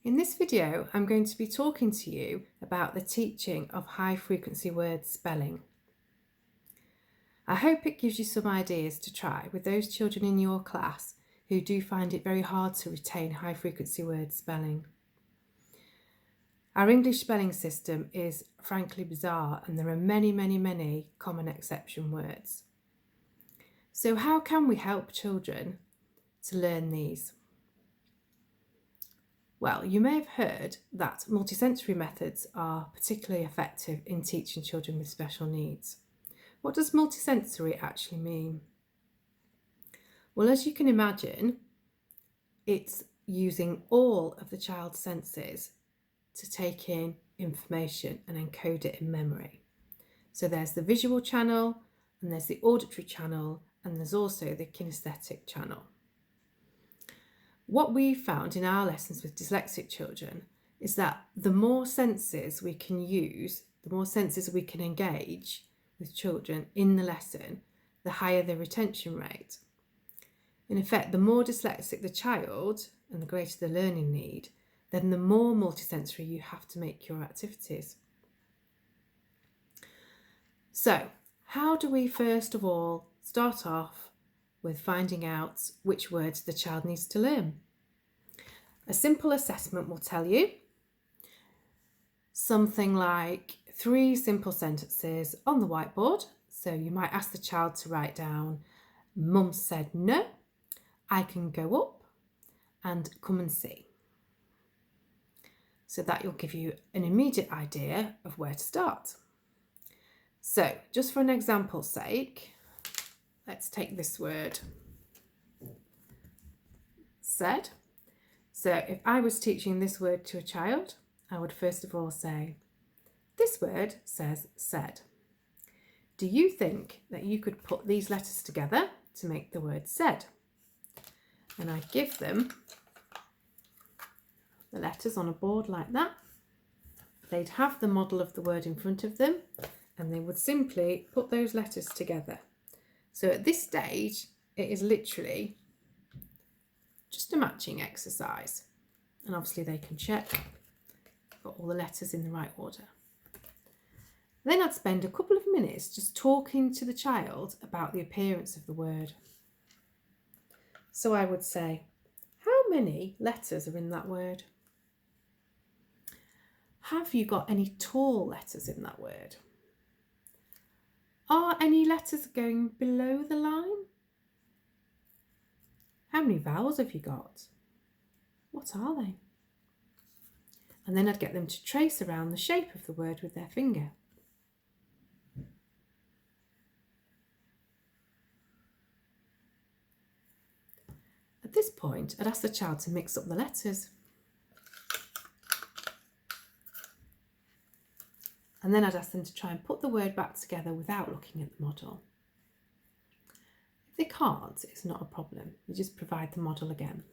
In this video, I'm going to be talking to you about the teaching of high frequency word spelling. I hope it gives you some ideas to try with those children in your class who do find it very hard to retain high frequency word spelling. Our English spelling system is frankly bizarre, and there are many common exception words. So how can we help children to learn these? Well, you may have heard that multisensory methods are particularly effective in teaching children with special needs. What does multisensory actually mean? Well, as you can imagine, it's using all of the child's senses to take in information and encode it in memory. So there's the visual channel, and there's the auditory channel, and there's also the kinesthetic channel. What we've found in our lessons with dyslexic children is that the more senses we can use, the more senses we can engage with children in the lesson, the higher the retention rate. In effect, the more dyslexic the child and the greater the learning need, then the more multisensory you have to make your activities. So, how do we first of all start off with finding out which words the child needs to learn? A simple assessment will tell you something like 3 simple sentences on the whiteboard. So you might ask the child to write down, "Mum said no, I can go up, and come and see." So that will give you an immediate idea of where to start. So just for an example's sake, let's take this word, said. So if I was teaching this word to a child, I would first of all say, "This word says said. Do you think that you could put these letters together to make the word said?" And I give them the letters on a board like that. They'd have the model of the word in front of them, and they would simply put those letters together. So at this stage, it is literally just a matching exercise. And obviously they can check, got all the letters in the right order. Then I'd spend a couple of minutes just talking to the child about the appearance of the word. So I would say, "How many letters are in that word? Have you got any tall letters in that word? Are any letters going below the line? How many vowels have you got? What are they?" And then I'd get them to trace around the shape of the word with their finger. At this point, I'd ask the child to mix up the letters. And then I'd ask them to try and put the word back together without looking at the model. If they can't, it's not a problem. You just provide the model again.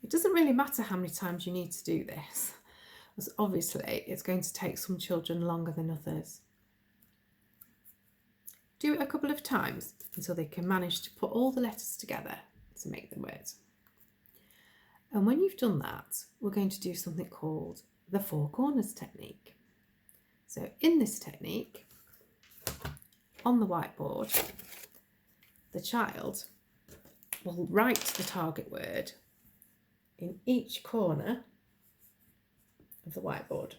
It doesn't really matter how many times you need to do this, because obviously it's going to take some children longer than others. Do it a couple of times until they can manage to put all the letters together to make the word. And when you've done that, we're going to do something called the 4 corners technique. So in this technique, on the whiteboard, the child will write the target word in each corner of the whiteboard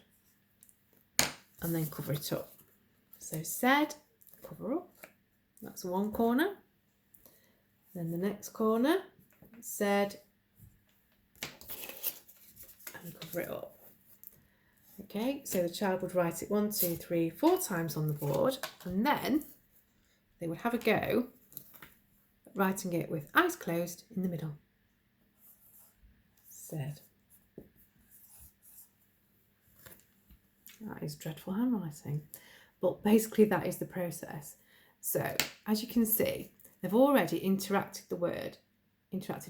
and then cover it up. So said, cover up, that's one corner. Then the next corner, said, and cover it up. Okay, so the child would write it 1, 2, 3, 4 times on the board, and then they would have a go at writing it with eyes closed in the middle. Said. That is dreadful handwriting, but basically that is the process. So as you can see, they've already interacted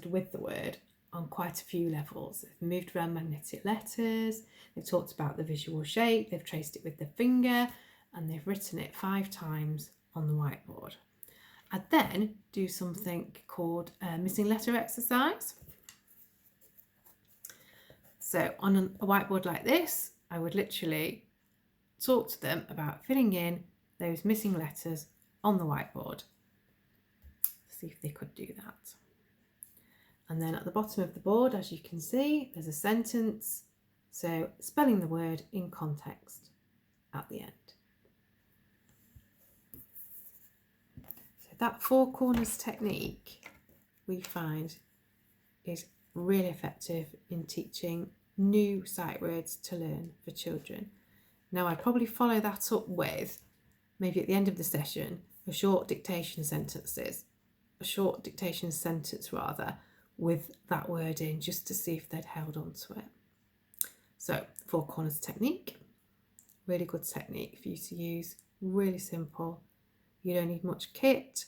with the word on quite a few levels. They've moved around magnetic letters, they've talked about the visual shape, they've traced it with their finger, and they've written it 5 times on the whiteboard. I'd then do something called a missing letter exercise. So on a whiteboard like this, I would literally talk to them about filling in those missing letters on the whiteboard. See if they could do that. And then at the bottom of the board, as you can see, there's a sentence. So spelling the word in context at the end. So that four corners technique we find is really effective in teaching new sight words to learn for children. Now I'd probably follow that up with, maybe at the end of the session, a short dictation sentence with that word in, just to see if they'd held on to it. So four corners technique, really good technique for you to use, really simple. You don't need much kit,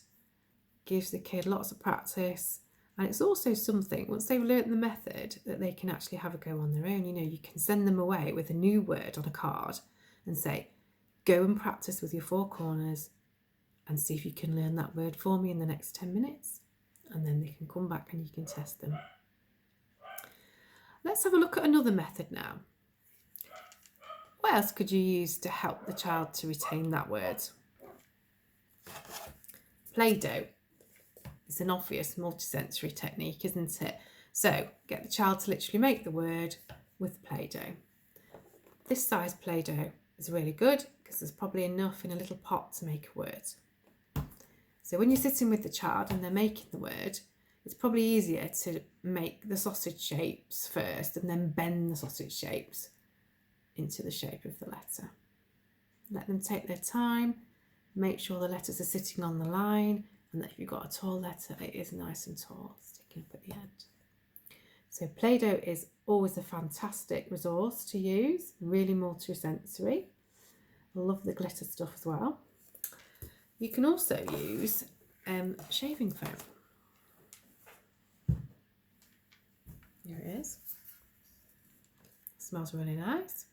gives the kid lots of practice, and it's also something, once they've learnt the method, that they can actually have a go on their own. You know, you can send them away with a new word on a card and say, go and practice with your four corners and see if you can learn that word for me in the next 10 minutes. And then they can come back and you can test them. Let's have a look at another method now. What else could you use to help the child to retain that word? Play-Doh is an obvious multisensory technique, isn't it? So get the child to literally make the word with Play-Doh. This size Play-Doh is really good because there's probably enough in a little pot to make a word. So when you're sitting with the child and they're making the word, it's probably easier to make the sausage shapes first and then bend the sausage shapes into the shape of the letter. Let them take their time, make sure the letters are sitting on the line, and that if you've got a tall letter, it is nice and tall, sticking up at the end. So Play-Doh is always a fantastic resource to use, really multisensory. I love the glitter stuff as well. You can also use shaving foam. Here it is. Smells really nice.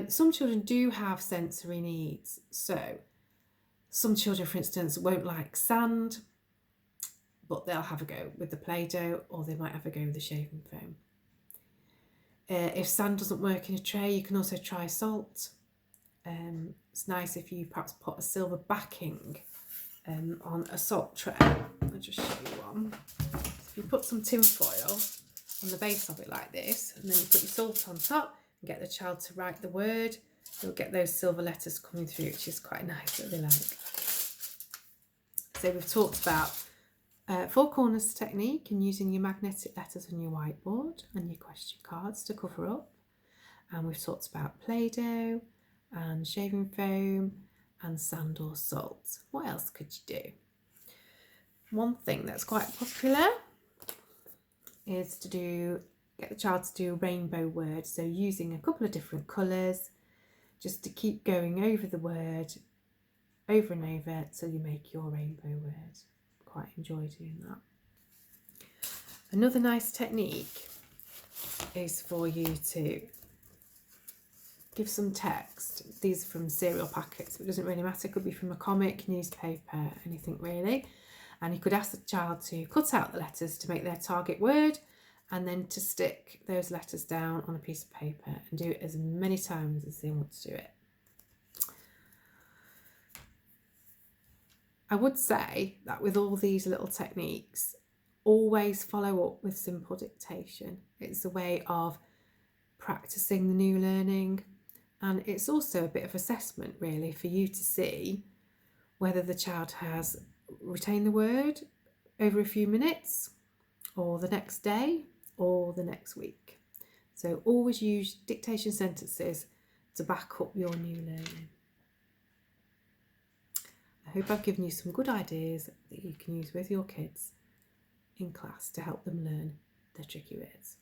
Some children do have sensory needs. So some children, for instance, won't like sand, but they'll have a go with the Play-Doh, or they might have a go with the shaving foam. If sand doesn't work in a tray, you can also try salt. It's nice if you perhaps put a silver backing on a salt tray. I'll just show you one. If you put some tin foil on the base of it like this, and then you put your salt on top and get the child to write the word, you'll get those silver letters coming through, which is quite nice that they like. So we've talked about four corners technique and using your magnetic letters on your whiteboard and your question cards to cover up. And we've talked about Play-Doh and shaving foam and sand or salt. What else could you do? One thing that's quite popular is to get the child to do rainbow words. So using a couple of different colours, just to keep going over the word over and over till you make your rainbow word. Quite enjoy doing that. Another nice technique is for you to give some text. These are from cereal packets, but it doesn't really matter. It could be from a comic, newspaper, anything really. And you could ask the child to cut out the letters to make their target word, and then to stick those letters down on a piece of paper and do it as many times as they want to do it. I would say that with all these little techniques, always follow up with simple dictation. It's a way of practicing the new learning, and it's also a bit of assessment really for you to see whether the child has retained the word over a few minutes or the next day or the next week. So always use dictation sentences to back up your new learning. I hope I've given you some good ideas that you can use with your kids in class to help them learn their tricky words.